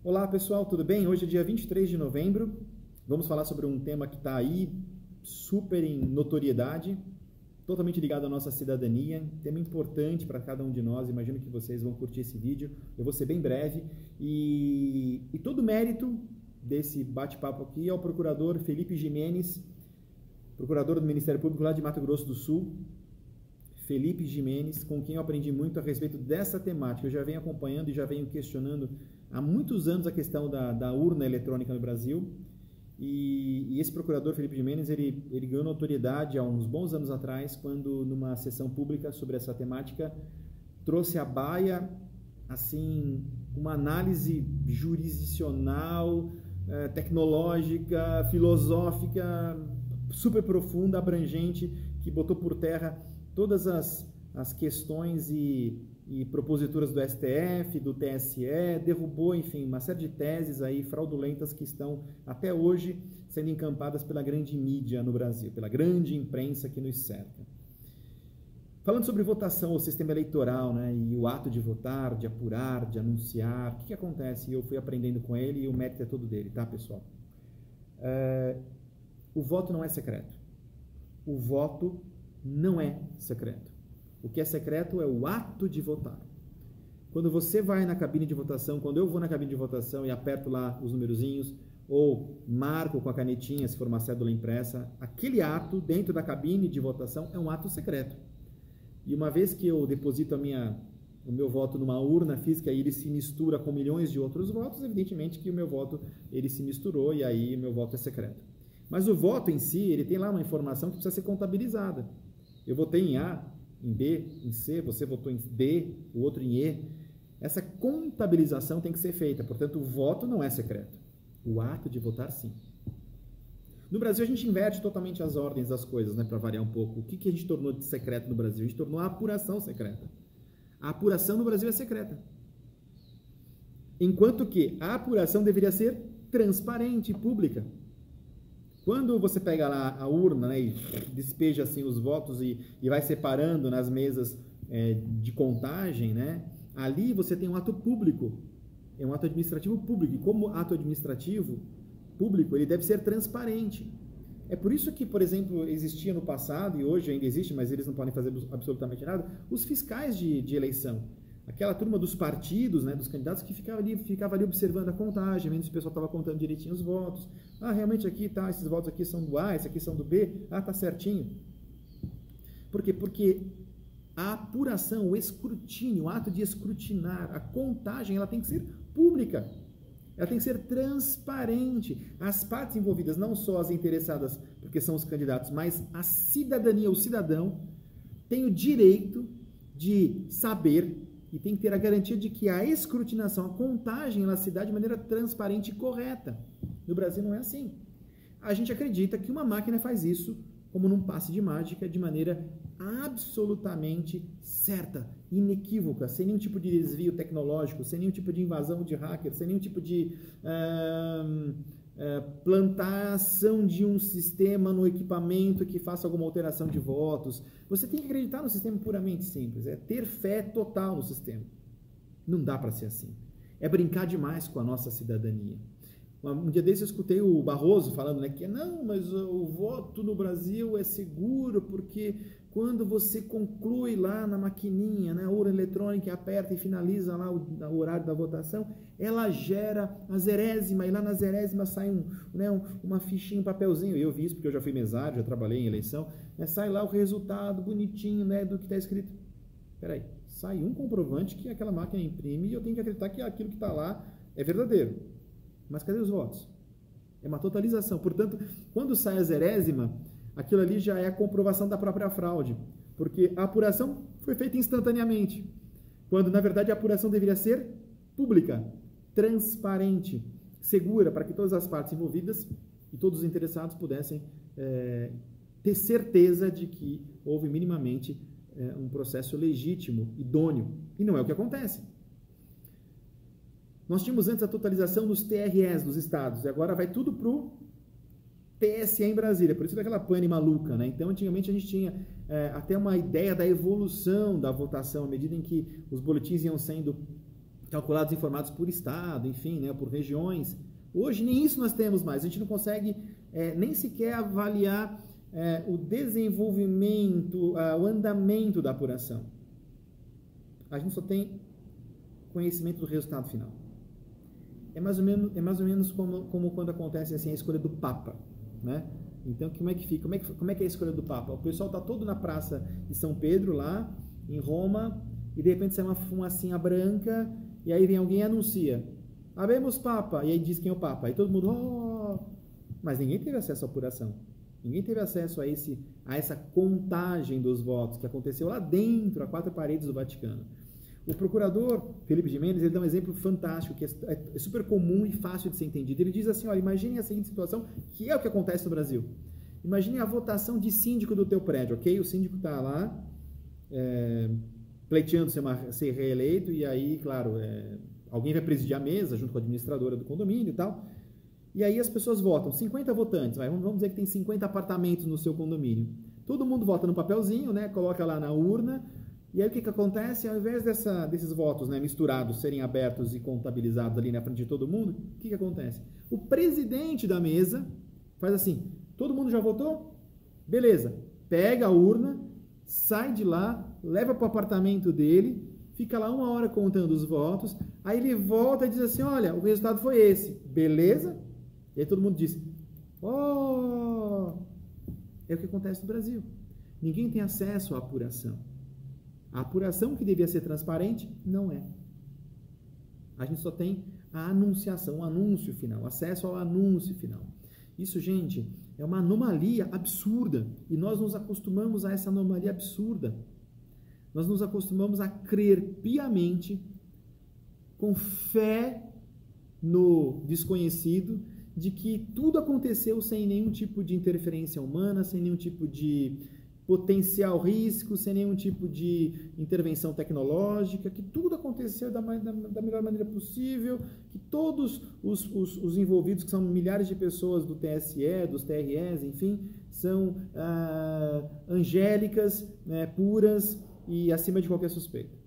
Olá pessoal, tudo bem? Hoje é dia 23 de novembro, vamos falar sobre um tema que está aí super em notoriedade, totalmente ligado à nossa cidadania, tema importante para cada um de nós, imagino que vocês vão curtir esse vídeo, eu vou ser bem breve e todo o mérito desse bate-papo aqui é o procurador Felipe Jimenez, procurador do Ministério Público lá de Mato Grosso do Sul, Felipe Jimenez, com quem eu aprendi muito a respeito dessa temática, eu já venho acompanhando e já venho questionando há muitos anos a questão da urna eletrônica no Brasil e esse procurador Felipe Jimenez, ele ganhou notoriedade há uns bons anos atrás, quando numa sessão pública sobre essa temática, trouxe à baia, assim, uma análise jurisdicional, tecnológica, filosófica, super profunda, abrangente, que botou por terra todas as questões e proposituras do STF, do TSE, derrubou, enfim, uma série de teses aí fraudulentas que estão até hoje sendo encampadas pela grande mídia no Brasil, pela grande imprensa que nos cerca. Falando sobre votação, o sistema eleitoral, né, e o ato de votar, de apurar, de anunciar, o que acontece? Eu fui aprendendo com ele e o mérito é todo dele, tá, pessoal? O voto não é secreto. O voto não é secreto. O que é secreto é o ato de votar. Quando você vai na cabine de votação, quando eu vou na cabine de votação e aperto lá os numerozinhos, ou marco com a canetinha, se for uma cédula impressa, aquele ato dentro da cabine de votação é um ato secreto. E uma vez que eu deposito o meu voto numa urna física e ele se mistura com milhões de outros votos, evidentemente que o meu voto ele se misturou e aí o meu voto é secreto. Mas o voto em si, ele tem lá uma informação que precisa ser contabilizada. Eu votei em A, em B, em C, você votou em D, o outro em E. Essa contabilização tem que ser feita, portanto, o voto não é secreto. O ato de votar, sim. No Brasil, a gente inverte totalmente as ordens das coisas, né, para variar um pouco. O que a gente tornou de secreto no Brasil? A gente tornou a apuração secreta. A apuração no Brasil é secreta. Enquanto que a apuração deveria ser transparente e pública. Quando você pega lá a urna, né, e despeja assim os votos e vai separando nas mesas de contagem, né, ali você tem um ato público, é um ato administrativo público. E como ato administrativo público, ele deve ser transparente. É por isso que, por exemplo, existia no passado, e hoje ainda existe, mas eles não podem fazer absolutamente nada, os fiscais de eleição. Aquela turma dos partidos, né, dos candidatos que ficava ali observando a contagem, vendo se o pessoal estava contando direitinho os votos. Ah, realmente aqui tá, esses votos aqui são do A, esses aqui são do B. Ah, tá certinho. Por quê? Porque a apuração, o escrutínio, o ato de escrutinar, a contagem, ela tem que ser pública. Ela tem que ser transparente. As partes envolvidas, não só as interessadas, porque são os candidatos, mas a cidadania, o cidadão, tem o direito de saber e tem que ter a garantia de que a escrutinação, a contagem, ela se dá de maneira transparente e correta. No Brasil não é assim. A gente acredita que uma máquina faz isso, como num passe de mágica, de maneira absolutamente certa, inequívoca, sem nenhum tipo de desvio tecnológico, sem nenhum tipo de invasão de hacker, sem nenhum tipo de plantação de um sistema no equipamento que faça alguma alteração de votos. Você tem que acreditar no sistema puramente simples, é ter fé total no sistema. Não dá para ser assim. É brincar demais com a nossa cidadania. Um dia desse eu escutei o Barroso falando, né, que não, mas o voto no Brasil é seguro porque quando você conclui lá na maquininha, né, a urna eletrônica, aperta e finaliza lá o horário da votação, ela gera a zerésima, e lá na zerésima sai uma fichinha, um papelzinho. Eu vi isso porque eu já fui mesário, já trabalhei em eleição, né, sai lá o resultado bonitinho, né, do que está escrito. Peraí, sai um comprovante que aquela máquina imprime e eu tenho que acreditar que aquilo que está lá é verdadeiro. Mas cadê os votos? É uma totalização. Portanto, quando sai a zerésima, aquilo ali já é a comprovação da própria fraude, porque a apuração foi feita instantaneamente, quando, na verdade, a apuração deveria ser pública, transparente, segura, para que todas as partes envolvidas e todos os interessados pudessem ter certeza de que houve minimamente um processo legítimo, idôneo. E não é o que acontece. Nós tínhamos antes a totalização dos TREs dos estados, e agora vai tudo para o TSE em Brasília, por isso daquela pane maluca, né? Então, antigamente a gente tinha até uma ideia da evolução da votação, à medida em que os boletins iam sendo calculados e informados por estado, enfim, né, por regiões. Hoje nem isso nós temos mais, a gente não consegue nem sequer avaliar o desenvolvimento, o andamento da apuração. A gente só tem conhecimento do resultado final. É mais ou menos como quando acontece assim, a escolha do Papa, né? Então, como é que fica? Como é que é a escolha do Papa? O pessoal está todo na praça de São Pedro, lá em Roma, e de repente sai uma fumacinha branca, e aí vem alguém e anuncia: "Habemos Papa", e aí diz quem é o Papa. Aí todo mundo, oh! Mas ninguém teve acesso à apuração. Ninguém teve acesso a essa contagem dos votos que aconteceu lá dentro, a 4 paredes do Vaticano. O procurador Felipe de Mendes, ele dá um exemplo fantástico, que é super comum e fácil de ser entendido. Ele diz assim, olha, imagine a seguinte situação, que é o que acontece no Brasil. Imagine a votação de síndico do teu prédio, ok? O síndico está lá, pleiteando ser reeleito, e aí, claro, alguém vai presidir a mesa, junto com a administradora do condomínio e tal, e aí as pessoas votam, 50 votantes, vamos dizer que tem 50 apartamentos no seu condomínio. Todo mundo vota no papelzinho, né? Coloca lá na urna. E aí o que acontece? Ao invés desses votos, né, misturados serem abertos e contabilizados ali na frente de todo mundo, o que acontece? O presidente da mesa faz assim: todo mundo já votou? Beleza. Pega a urna, sai de lá, leva para o apartamento dele, fica lá 1 hora contando os votos, aí ele volta e diz assim: olha, o resultado foi esse. Beleza? E aí todo mundo diz: oh! É o que acontece no Brasil. Ninguém tem acesso à apuração. A apuração que devia ser transparente, não é. A gente só tem a anunciação, o anúncio final, acesso ao anúncio final. Isso, gente, é uma anomalia absurda. E nós nos acostumamos a essa anomalia absurda. Nós nos acostumamos a crer piamente, com fé no desconhecido, de que tudo aconteceu sem nenhum tipo de interferência humana, sem nenhum tipo de potencial risco, sem nenhum tipo de intervenção tecnológica, que tudo aconteceu da melhor maneira possível, que todos os envolvidos, que são milhares de pessoas do TSE, dos TREs, enfim, são angélicas, né, puras e acima de qualquer suspeita.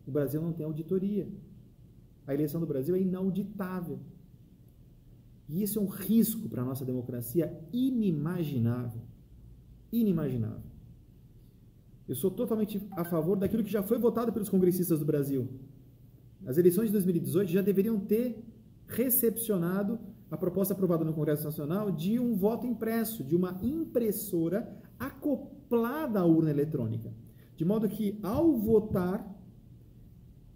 O Brasil não tem auditoria. A eleição do Brasil é inauditável. E isso é um risco para a nossa democracia inimaginável. Inimaginável. Eu sou totalmente a favor daquilo que já foi votado pelos congressistas do Brasil. As eleições de 2018 já deveriam ter recepcionado a proposta aprovada no Congresso Nacional de um voto impresso, de uma impressora acoplada à urna eletrônica. De modo que, ao votar,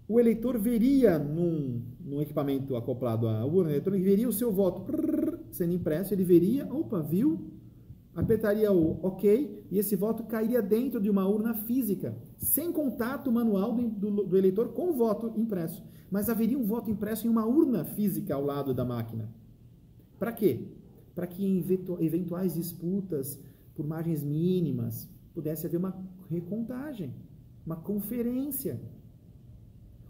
o eleitor veria num equipamento acoplado à urna eletrônica, veria o seu voto sendo impresso, ele veria, opa, viu? Apertaria o OK e esse voto cairia dentro de uma urna física, sem contato manual do eleitor com o voto impresso. Mas haveria um voto impresso em uma urna física ao lado da máquina. Para quê? Para que em eventuais disputas por margens mínimas pudesse haver uma recontagem, uma conferência.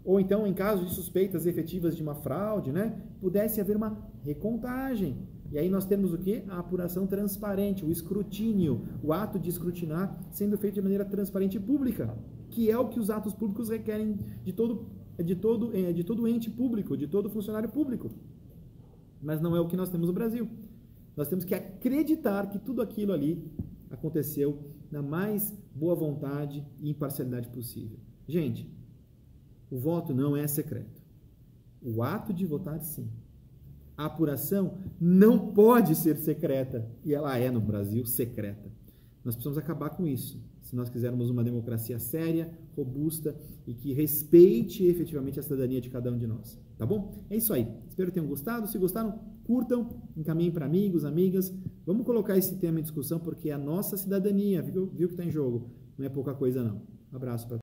Ou então, em caso de suspeitas efetivas de uma fraude, né, pudesse haver uma recontagem. E aí nós temos o quê? A apuração transparente, o escrutínio, o ato de escrutinar sendo feito de maneira transparente e pública, que é o que os atos públicos requerem de todo ente público, de todo funcionário público. Mas não é o que nós temos no Brasil. Nós temos que acreditar que tudo aquilo ali aconteceu na mais boa vontade e imparcialidade possível. Gente, o voto não é secreto. O ato de votar, sim. A apuração não pode ser secreta, e ela é, no Brasil, secreta. Nós precisamos acabar com isso, se nós quisermos uma democracia séria, robusta e que respeite efetivamente a cidadania de cada um de nós. Tá bom? É isso aí. Espero que tenham gostado. Se gostaram, curtam, encaminhem para amigos, amigas. Vamos colocar esse tema em discussão, porque é a nossa cidadania, viu que está em jogo. Não é pouca coisa, não. Um abraço para